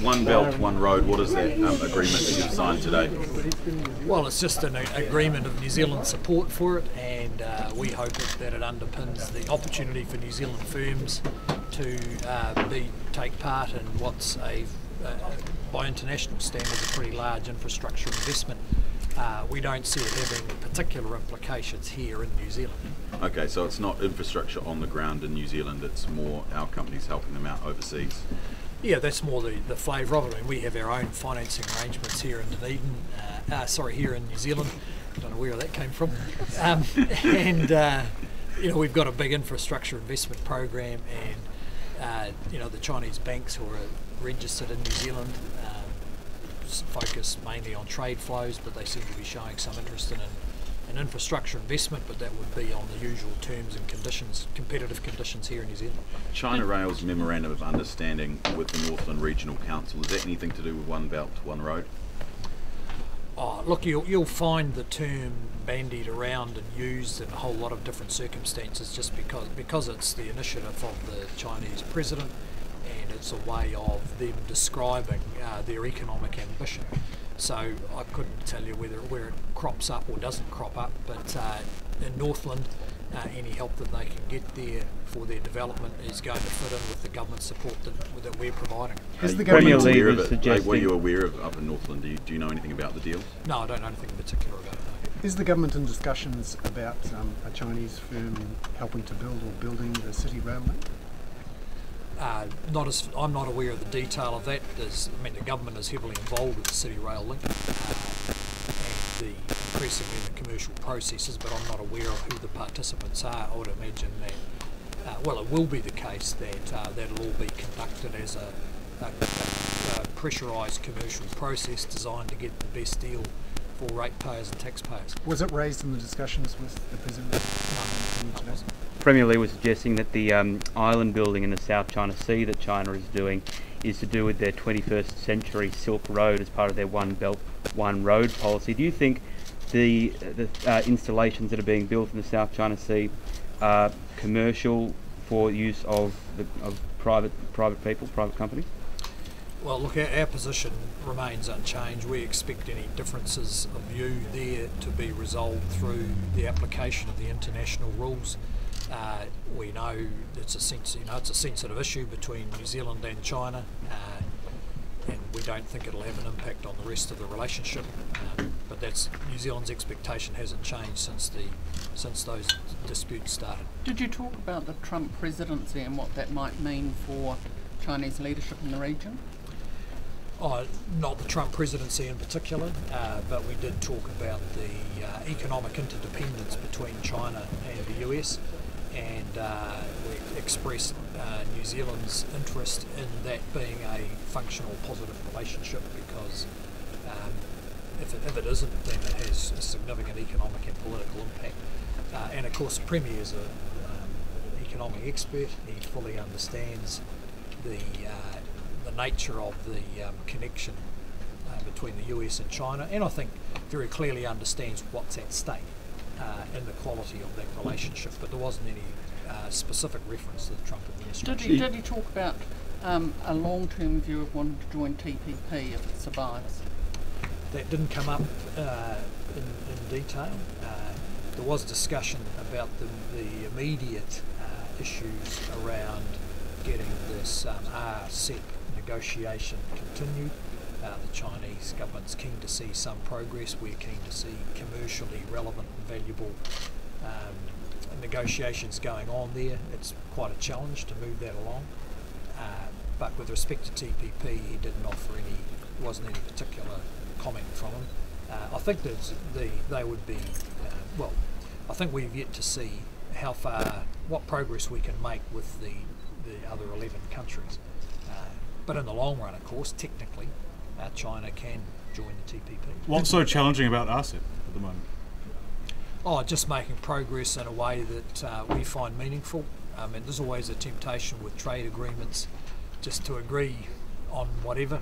One Belt, One Road, what is that agreement that you've signed today? Well, it's just an agreement of New Zealand's support for it, and we hope that it underpins the opportunity for New Zealand firms to take part in what's by international standards, a pretty large infrastructure investment. We don't see it having particular implications here in New Zealand. Okay, so it's not infrastructure on the ground in New Zealand, it's more our companies helping them out overseas. Yeah, that's more the flavour of it. I mean, we have our own financing arrangements here in Dunedin, here in New Zealand. I don't know where that came from. We've got a big infrastructure investment program, and the Chinese banks who are registered in New Zealand focus mainly on trade flows, but they seem to be showing some interest in infrastructure investment, but that would be on the usual terms and conditions, competitive conditions here in New Zealand. China Rail's Memorandum of Understanding with the Northland Regional Council, is that anything to do with One Belt, One Road? Oh, look, you'll find the term bandied around and used in a whole lot of different circumstances just because it's the initiative of the Chinese president, and it's a way of them describing their economic ambition. So I couldn't tell you where it crops up or doesn't crop up, but in Northland, any help that they can get there for their development is going to fit in with the government support that we're providing. Is the government aware of it? Were you aware of up in Northland? Do you know anything about the deal? No, I don't know anything in particular about it. No. Is the government in discussions about a Chinese firm helping to build or building the city rail link? I'm not aware of the detail of that. The government is heavily involved with the city rail link and increasingly in the commercial processes, but I'm not aware of who the participants are. I would imagine that, it will be the case that that'll all be conducted as a pressurised commercial process designed to get the best deal for ratepayers and taxpayers. Was it raised in the discussions with the President? No, it wasn't. Premier Li was suggesting that the island building in the South China Sea that China is doing is to do with their 21st century Silk Road as part of their One Belt, One Road policy. Do you think the installations that are being built in the South China Sea are commercial for use of private people, private companies? Well, look, our position remains unchanged. We expect any differences of view there to be resolved through the application of the international rules. We know it's a sensitive issue between New Zealand and China, and we don't think it'll have an impact on the rest of the relationship. But that's New Zealand's expectation hasn't changed since those disputes started. Did you talk about the Trump presidency and what that might mean for Chinese leadership in the region? Not the Trump presidency in particular, but we did talk about the economic interdependence between China and the US, and we expressed New Zealand's interest in that being a functional positive relationship, because if it isn't, then it has a significant economic and political impact. And of course, the Premier is an economic expert. He fully understands the nature of the connection between the US and China, and I think very clearly understands what's at stake in the quality of that relationship, but there wasn't any specific reference to the Trump administration. Did he talk about a long-term view of wanting to join TPP if it survives? That didn't come up in detail. There was discussion about the immediate issues around getting this RCEP negotiation continued. The Chinese government's keen to see some progress. We're keen to see commercially relevant and valuable negotiations going on there. It's quite a challenge to move that along. But with respect to TPP, he didn't offer wasn't any particular comment from him. I think that they would be, I think we've yet to see what progress we can make with the other 11 countries. But in the long run, of course, technically, China can join the TPP. What's so challenging about RCEP at the moment? Just making progress in a way that we find meaningful. There's always a temptation with trade agreements just to agree on whatever.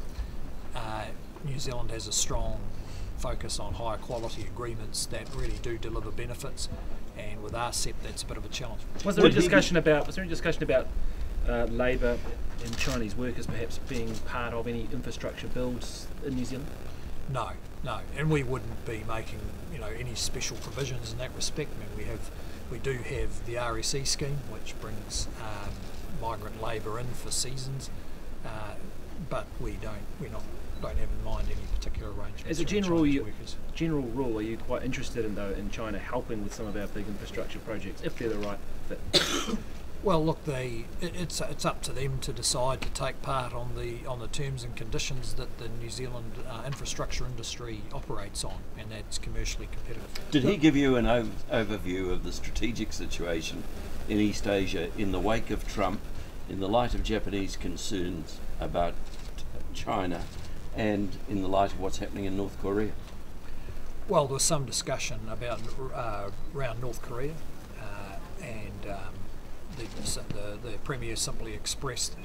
New Zealand has a strong focus on higher quality agreements that really do deliver benefits, and with RCEP that's a bit of a challenge. Was there any discussion about labour and Chinese workers perhaps being part of any infrastructure builds in New Zealand? No, and we wouldn't be making any special provisions in that respect. I mean, we do have the RSE scheme, which brings migrant labour in for seasons, but we don't have in mind any particular arrangements. As a for general Chinese workers. general rule, are you quite interested in China helping with some of our big infrastructure projects if they're the right fit? Well, look, it's up to them to decide to take part on the terms and conditions that the New Zealand infrastructure industry operates on, and that's commercially competitive. Did he give you an overview of the strategic situation in East Asia in the wake of Trump, in the light of Japanese concerns about China, and in the light of what's happening in North Korea? Well, there was some discussion about around North Korea, and the Premier simply expressed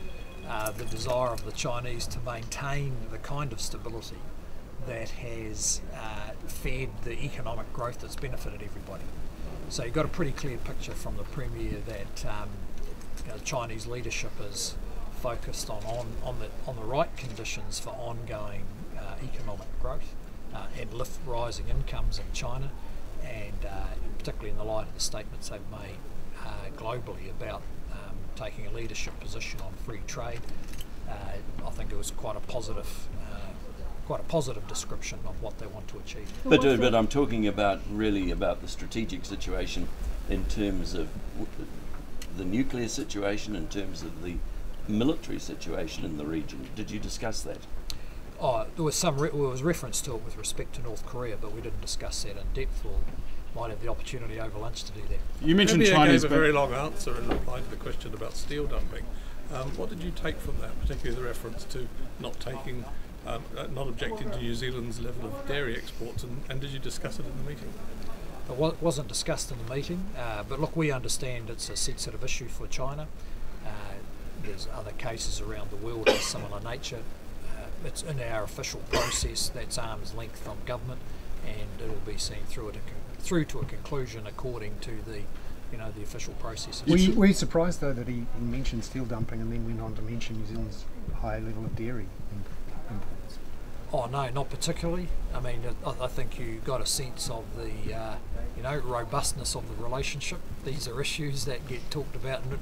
the desire of the Chinese to maintain the kind of stability that has fed the economic growth that's benefited everybody. So you've got a pretty clear picture from the Premier that the Chinese leadership is focused on the right conditions for ongoing economic growth and lift rising incomes in China, and particularly in the light of the statements they've made globally about taking a leadership position on free trade. I think it was quite a positive description of what they want to achieve. But I'm talking about the strategic situation in terms of the nuclear situation, in terms of the military situation in the region. Did you discuss that? There was reference to it with respect to North Korea, but we didn't discuss that in depth. Or might have the opportunity over lunch to do that. You mentioned Premier Chinese. gave a very long answer in reply to the question about steel dumping. What did you take from that, particularly the reference to not objecting to New Zealand's level of dairy exports, and did you discuss it in the meeting? It wasn't discussed in the meeting, but look, we understand it's a sensitive issue for China. There's other cases around the world of similar nature. It's in our official process that's arm's length from government, and it'll be seen through to a conclusion according to the official process. Were you surprised though that he mentioned steel dumping and then went on to mention New Zealand's high level of dairy imports? Oh no, not particularly. I mean, I think you got a sense of the robustness of the relationship. These are issues that get talked about in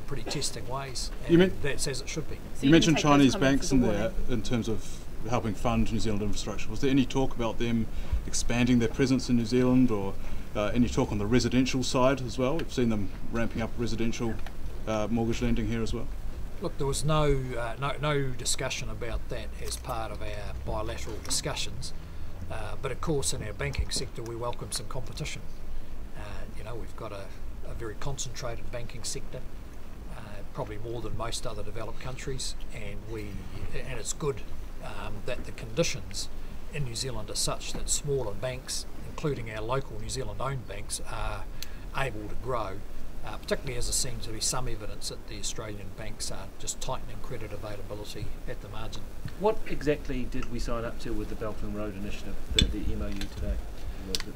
pretty testing ways, and that's as it should be. You mentioned Chinese banks in there in terms of helping fund New Zealand infrastructure. Was there any talk about them expanding their presence in New Zealand, or any talk on the residential side as well? We've seen them ramping up residential mortgage lending here as well. Look, there was no discussion about that as part of our bilateral discussions, but of course in our banking sector we welcome some competition. We've got a very concentrated banking sector, probably more than most other developed countries, and it's good that the conditions in New Zealand are such that smaller banks, including our local New Zealand-owned banks, are able to grow, particularly as there seems to be some evidence that the Australian banks are just tightening credit availability at the margin. What exactly did we sign up to with the Belt and Road Initiative, the MOU today,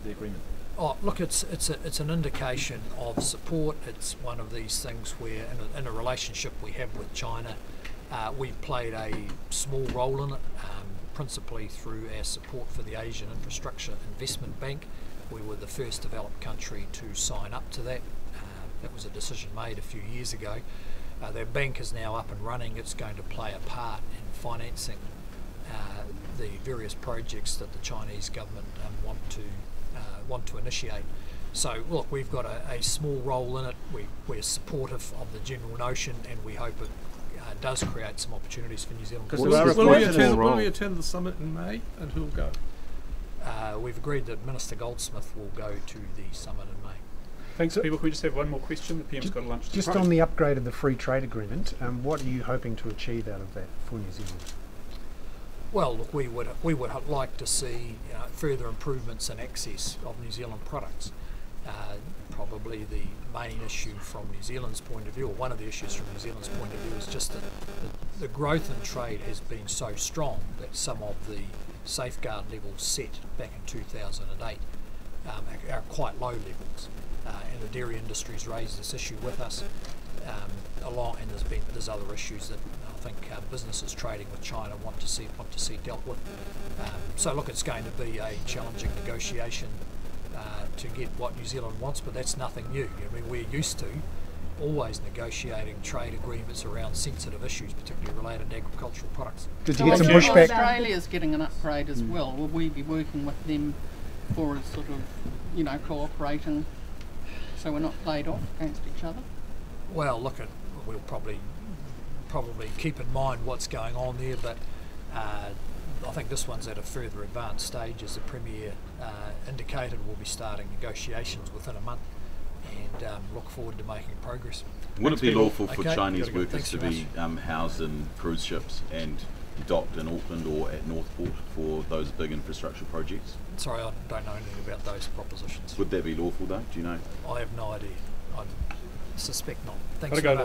the agreement? Oh, look, it's an indication of support. It's one of these things where, in a relationship we have with China, we played a small role in it, principally through our support for the Asian Infrastructure Investment Bank. We were the first developed country to sign up to that. That was a decision made a few years ago. Their bank is now up and running. It's going to play a part in financing the various projects that the Chinese government want to initiate. So look, we've got a small role in it. We're supportive of the general notion, and we hope it does create some opportunities for New Zealand. Will we attend the summit in May, and who'll go? We've agreed that Minister Goldsmith will go to the summit in May. Thanks, people. Can we just have one more question? The PM's got a lunch. Just on the upgrade of the free trade agreement, what are you hoping to achieve out of that for New Zealand? Well, look, we would like to see further improvements in access of New Zealand products. Probably the main issue from New Zealand's point of view, or one of the issues from New Zealand's point of view, is just that the growth in trade has been so strong that some of the safeguard levels set back in 2008 are quite low levels. And the dairy industry's raised this issue with us. and there's other issues that I think businesses trading with China want to see dealt with. So look, it's going to be a challenging negotiation to get what New Zealand wants, but that's nothing new. I mean, we're used to always negotiating trade agreements around sensitive issues, particularly related to agricultural products. Did you get some Australia pushback? Australia's getting an upgrade as well. Will we be working with them for sort of, cooperating so we're not played off against each other? Well, we'll probably keep in mind what's going on there, but I think this one's at a further advanced stage, as the Premier indicated. We'll be starting negotiations within a month, and look forward to making progress. Would it be lawful for Okay, Chinese gotta go. workers Thanks to very be housed in cruise ships and docked in Auckland or at Northport for those big infrastructure projects? Sorry, I don't know anything about those propositions. Would that be lawful though? Do you know? I have no idea. I suspect not. Thanks Gotta very go. much.